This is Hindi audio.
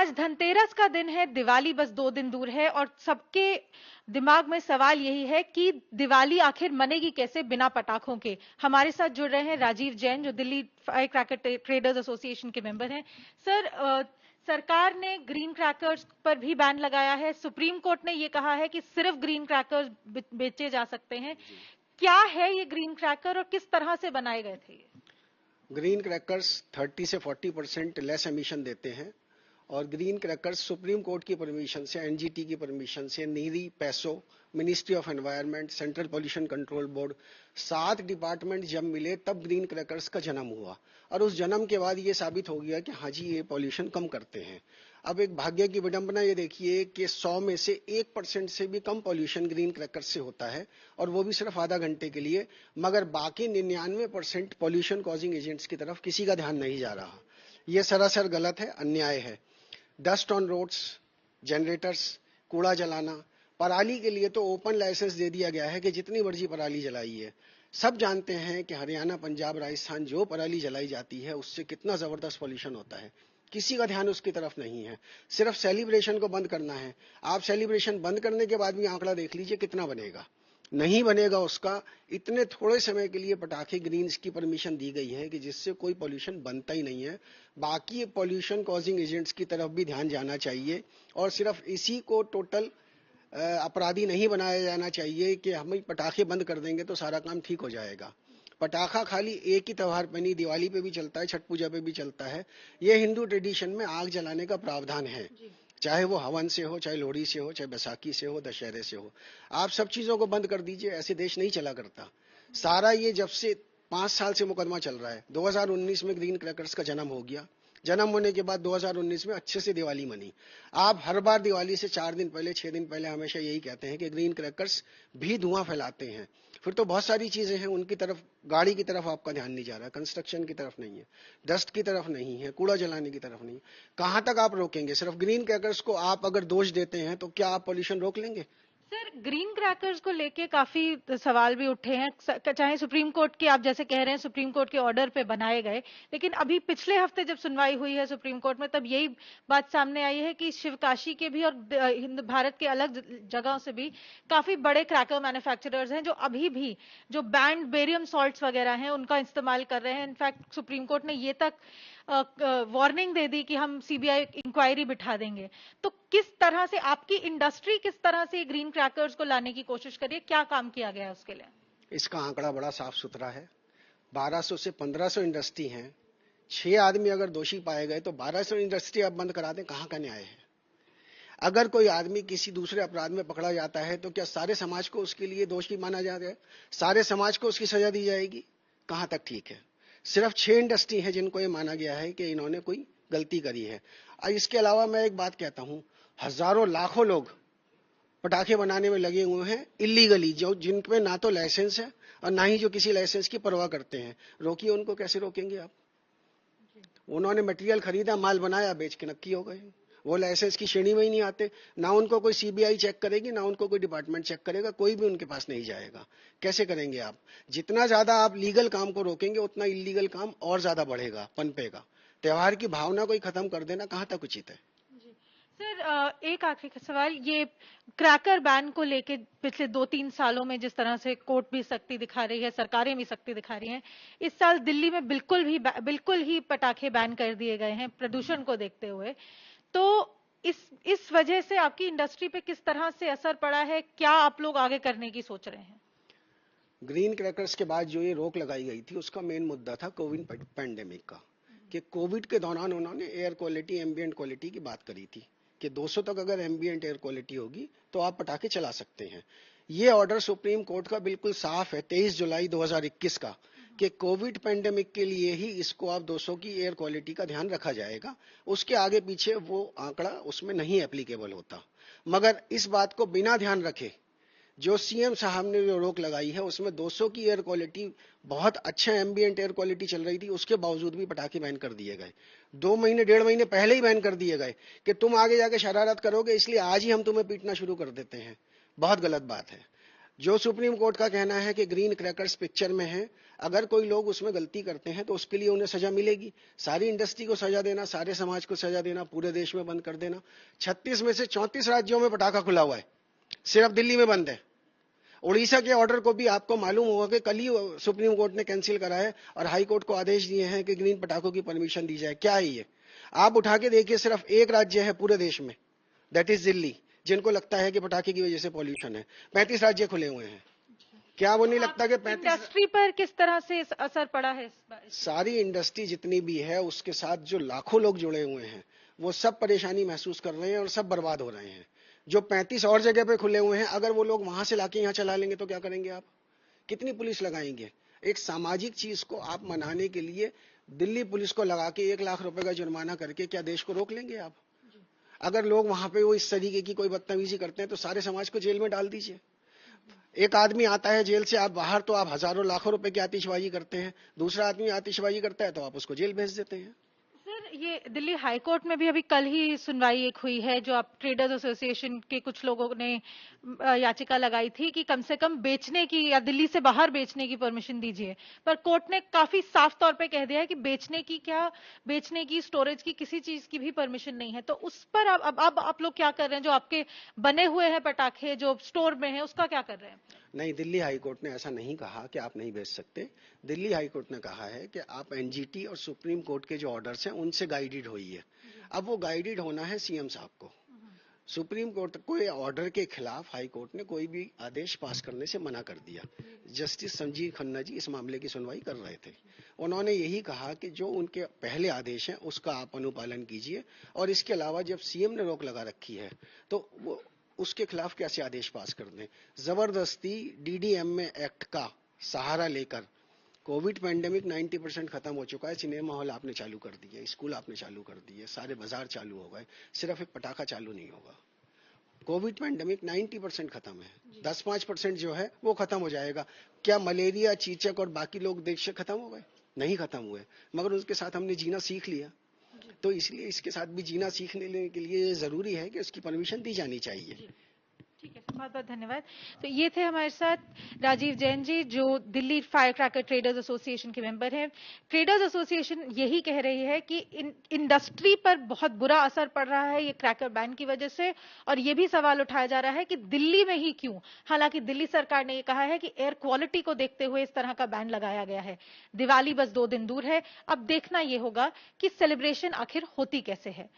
आज धनतेरस का दिन है, दिवाली बस 2 दिन दूर है और सबके दिमाग में सवाल यही है कि दिवाली आखिर मनेगी कैसे बिना पटाखों के। हमारे साथ जुड़ रहे हैं राजीव जैन, जो Delhi fire cracker traders association के मेंबर हैं। सर, सरकार ने ग्रीन क्रैकर्स पर भी बैन लगाया है। सुप्रीम कोर्ट ने ये कहा है कि सिर्फ ग्रीन क्रैकर्स बेचे जा सकते हैं। क्या है ये ग्रीन क्रैकर और किस तरह से बनाए गए थे? ग्रीन क्रैकर्स 30 से 40% लेस एमिशन देते हैं और ग्रीन क्रैकर्स सुप्रीम कोर्ट की परमिशन से, एनजीटी की परमिशन से, नीरी, पैसो, ministry of environment, central pollution control board, 7 department जब मिले तब ग्रीन क्रैकर्स का जन्म हुआ। और उस जन्म के बाद ये साबित हो गया कि हाँ जी, ये पॉल्यूशन कम करते हैं। अब एक भाग्य की विडंबना ये देखिए कि 100 में से 1% से भी कम पॉल्यूशन ग्रीन क्रैकर्स से होता है, और वो भी सिर्फ आधा घंटे के लिए। मगर बाकी 99% पॉल्यूशन कॉजिंग एजेंट्स की तरफ किसी का ध्यान नहीं जा रहा। ये सरासर गलत है, अन्याय है। डस्ट ऑन रोड्स, जनरेटर्स, कूड़ा जलाना, पराली के लिए तो ओपन लाइसेंस दे दिया गया है कि जितनी मर्जी पराली जलाई है। सब जानते हैं कि हरियाणा, पंजाब, राजस्थान जो पराली जलाई जाती है उससे कितना जबरदस्त पॉल्यूशन होता है। किसी का ध्यान उसकी तरफ नहीं है। सिर्फ सेलिब्रेशन को बंद करना है। आप सेलिब्रेशन बंद करने के बाद भी आंकड़ा देख लीजिए कितना बनेगा। नहीं बनेगा उसका। इतने थोड़े समय के लिए पटाखे ग्रीन्स की परमिशन दी गई है कि जिससे कोई पॉल्यूशन बनता ही नहीं है। बाकी पॉल्यूशन कॉजिंग एजेंट्स की तरफ भी ध्यान जाना चाहिए और सिर्फ इसी को टोटल अपराधी नहीं बनाया जाना चाहिए कि हम पटाखे बंद कर देंगे तो सारा काम ठीक हो जाएगा। पटाखा खाली एक ही त्योहार पे नहीं, दिवाली पे भी चलता है, छठ पूजा पे भी चलता है। ये हिंदू ट्रेडिशन में आग जलाने का प्रावधान है, चाहे वो हवन से हो, चाहे लोहड़ी से हो, चाहे बैसाखी से हो, दशहरे से हो। आप सब चीजों को बंद कर दीजिए, ऐसे देश नहीं चला करता। सारा ये जब से 5 साल से मुकदमा चल रहा है। 2019 में ग्रीन क्रैकर्स का जन्म हो गया। जन्म होने के बाद 2019 में अच्छे से दिवाली मनी। आप हर बार दिवाली से 4 दिन पहले, 6 दिन पहले हमेशा यही कहते हैं कि ग्रीन क्रैकर्स भी धुआं फैलाते हैं। फिर तो बहुत सारी चीजें हैं, उनकी तरफ, गाड़ी की तरफ आपका ध्यान नहीं जा रहा, कंस्ट्रक्शन की तरफ नहीं है, डस्ट की तरफ नहीं है, कूड़ा जलाने की तरफ नहीं है। कहां तक आप रोकेंगे? सिर्फ ग्रीन क्रैकर्स को आप अगर दोष देते हैं तो क्या आप पॉल्यूशन रोक लेंगे? सर, ग्रीन क्रैकर्स को लेके काफी सवाल भी उठे हैं, चाहे सुप्रीम कोर्ट के, आप जैसे कह रहे हैं सुप्रीम कोर्ट के ऑर्डर पे बनाए गए, लेकिन अभी पिछले हफ्ते जब सुनवाई हुई है सुप्रीम कोर्ट में, तब यही बात सामने आई है कि शिवकाशी के भी और हिंद भारत के अलग जगहों से भी काफी बड़े क्रैकर मैन्युफैक्चरर्स हैं जो अभी भी जो बैंड बेरियम सॉल्ट्स वगैरह हैं उनका इस्तेमाल कर रहे हैं। इनफैक्ट सुप्रीम कोर्ट ने ये तक वार्निंग दे दी कि हम सीबीआई इंक्वायरी बिठा देंगे। तो किस तरह से आपकी इंडस्ट्री किस तरह से ग्रीन क्रैकर्स को लाने की कोशिश करिए, क्या काम किया गया है उसके लिए? इसका आंकड़ा बड़ा साफ सुथरा है। 1200 से 1500 इंडस्ट्री हैं। 6 आदमी अगर दोषी पाए गए तो 1200 इंडस्ट्री आप बंद करा दें, कहां का न्याय है? अगर कोई आदमी किसी दूसरे अपराध में पकड़ा जाता है तो क्या सारे समाज को उसके लिए दोषी माना जाएगा? सारे समाज को उसकी सजा दी जाएगी? कहां तक ठीक है? सिर्फ 6 इंडस्ट्री हैं जिनको ये माना गया है कि इन्होंने कोई गलती करी है। और इसके अलावा मैं एक बात कहता हूं, हजारों लाखों लोग पटाखे बनाने में लगे हुए हैं इलीगली, जो जिनपे ना तो लाइसेंस है और ना ही जो किसी लाइसेंस की परवाह करते हैं। रोकिए उनको, कैसे रोकेंगे आप? उन्होंने मटेरियल खरीदा, माल बनाया, बेच के नक्की हो गए। वो लाइसेंस की श्रेणी में ही नहीं आते। ना उनको कोई सीबीआई चेक करेगी, ना उनको कोई डिपार्टमेंट चेक करेगा, कोई भी उनके पास नहीं जाएगा। कैसे करेंगे आप? जितना ज्यादा आप लीगल काम को रोकेंगे उतना इलीगल काम और ज्यादा बढ़ेगा, पनपेगा। त्योहार की भावना को ही खत्म कर देना कहां तक उचित है? सर, एक आखिरी सवाल, ये क्रैकर बैन को लेके पिछले 2-3 सालों में जिस तरह से कोर्ट भी सख्ती दिखा रही है, सरकारें भी सख्ती दिखा रही हैं, इस साल दिल्ली में बिल्कुल ही पटाखे बैन कर दिए गए हैं प्रदूषण को देखते हुए। तो इस वजह से आपकी इंडस्ट्री पे किस तरह से असर पड़ा है? क्या आप लोग आगे करने की सोच रहे हैं? ग्रीन क्रैकर्स के बाद जो ये रोक लगाई गई थी उसका मेन मुद्दा था कोविड पैंडेमिक का। कि कोविड के दौरान उन्होंने एयर क्वालिटी, एम्बियंट क्वालिटी की बात करी थी कि 200 तक अगर एम्बियंट एयर क्वालिटी होगी तो आप पटाखे चला सकते हैं। ये ऑर्डर सुप्रीम कोर्ट का बिल्कुल साफ है, 23 जुलाई 2021 का, कि कोविड पैंडेमिक के लिए ही इसको आप 200 की एयर क्वालिटी का ध्यान रखा जाएगा। उसके आगे पीछे वो आंकड़ा उसमें नहीं एप्लीकेबल होता। मगर इस बात को बिना ध्यान रखे जो सीएम साहब ने जो रोक लगाई है उसमें 200 की एयर क्वालिटी, बहुत अच्छा एम्बियंट एयर क्वालिटी चल रही थी, उसके बावजूद भी पटाखे बैन कर दिए गए। 2 महीने, 1.5 महीने पहले ही बैन कर दिए गए कि तुम आगे जाके शरारत करोगे इसलिए आज ही हम तुम्हें पीटना शुरू कर देते हैं। बहुत गलत बात है। जो सुप्रीम कोर्ट का कहना है कि ग्रीन क्रैकर्स पिक्चर में है, अगर कोई लोग उसमें गलती करते हैं तो उसके लिए उन्हें सजा मिलेगी। सारी इंडस्ट्री को सजा देना, सारे समाज को सजा देना, पूरे देश में बंद कर देना। 36 में से 34 राज्यों में पटाखा खुला हुआ है, सिर्फ दिल्ली में बंद है। उड़ीसा के ऑर्डर को भी आपको मालूम होगा कि कल ही सुप्रीम कोर्ट ने कैंसिल करा है और हाई कोर्ट को आदेश दिए हैं कि ग्रीन पटाखों की परमिशन दी जाए। क्या है ये? आप उठा के देखिए, सिर्फ एक राज्य है पूरे देश में, दैट इज दिल्ली, जिनको लगता है कि पटाखे की वजह से पॉल्यूशन है। 35 राज्य खुले हुए हैं। क्या वो नहीं लगता कि 35 इंडस्ट्री पर किस तरह से असर पड़ा है इस बार? सारी इंडस्ट्री जितनी भी है उसके साथ जो लाखों लोग जुड़े हुए हैं वो सब परेशानी महसूस कर रहे हैं और सब बर्बाद हो रहे हैं। जो 35 और जगह पे खुले हुए हैं, अगर वो लोग वहां से लाके यहाँ चला लेंगे तो क्या करेंगे आप? कितनी पुलिस लगाएंगे? एक सामाजिक चीज को आप मनाने के लिए दिल्ली पुलिस को लगा के 1 लाख रुपए का जुर्माना करके क्या देश को रोक लेंगे आप? अगर लोग वहां पे वो इस तरीके की कोई बदतमीजी करते हैं तो सारे समाज को जेल में डाल दीजिए। एक आदमी आता है जेल से आप बाहर तो आप हजारों लाखों रुपए की आतिशबाजी करते हैं, दूसरा आदमी आतिशबाजी करता है तो आप उसको जेल भेज देते हैं। सर, ये दिल्ली हाई कोर्ट में भी अभी कल ही सुनवाई एक हुई है, जो आप ट्रेडर्स एसोसिएशन के कुछ लोगों ने याचिका लगाई थी कि कम से कम बेचने की या दिल्ली से बाहर बेचने की परमिशन दीजिए। पर कोर्ट ने काफी साफ तौर पे कह दिया है कि बेचने की क्या, बेचने की, स्टोरेज की, किसी चीज की भी परमिशन नहीं है। तो उस पर अब आप लोग क्या कर रहे हैं? जो आपके बने हुए हैं पटाखे जो स्टोर में है, उसका क्या कर रहे हैं? नहीं, दिल्ली हाई कोर्ट ने ऐसा नहीं कहा कि आप नहीं बेच सकते। दिल्ली हाई कोर्ट ने कहा है कि आप एनजीटी और सुप्रीम कोर्ट के जो ऑर्डर्स हैं उनसे गाइडेड होई है। अब वो गाइडेड होना है सीएम साहब को। सुप्रीम कोर्ट के ऑर्डर के खिलाफ हाई कोर्ट ने कोई भी आदेश पास करने से मना कर दिया। जस्टिस संजीव खन्ना जी इस मामले की सुनवाई कर रहे थे। उन्होंने यही कहा कि जो उनके पहले आदेश हैं उसका आप अनुपालन कीजिए, और इसके अलावा जब सीएम ने रोक लगा रखी है तो वो उसके खिलाफ कैसे आदेश पास कर दें? जबरदस्ती डीडीएमए एक्ट का सहारा लेकर कोविड पैंडेमिक 90% खत्म हो चुका है, सिनेमा हॉल आपने चालू कर दिए, स्कूल आपने चालू कर दिए, सारे बाजार चालू हो गए, सिर्फ एक पटाखा चालू नहीं होगा। कोविड पैंडेमिक 90% खत्म है, 10-5% जो है वो खत्म हो जाएगा। क्या मलेरिया, चीचक और बाकी लोग देश से खत्म हो गए? नहीं खत्म हुए, मगर उसके साथ हमने जीना सीख लिया। तो इसलिए इसके साथ भी जीना सीखने के लिए जरूरी है कि उसकी परमिशन दी जानी चाहिए। ठीक है, बहुत बहुत धन्यवाद। तो ये थे हमारे साथ राजीव जैन जी, जो Delhi fire cracker traders association के मेंबर हैं। ट्रेडर्स एसोसिएशन यही कह रही है कि इंडस्ट्री पर बहुत बुरा असर पड़ रहा है ये क्रैकर बैन की वजह से, और ये भी सवाल उठाया जा रहा है कि दिल्ली में ही क्यों। हालांकि दिल्ली सरकार ने ये कहा है कि एयर क्वालिटी को देखते हुए इस तरह का बैन लगाया गया है। दिवाली बस 2 दिन दूर है, अब देखना ये होगा कि सेलिब्रेशन आखिर होती कैसे है।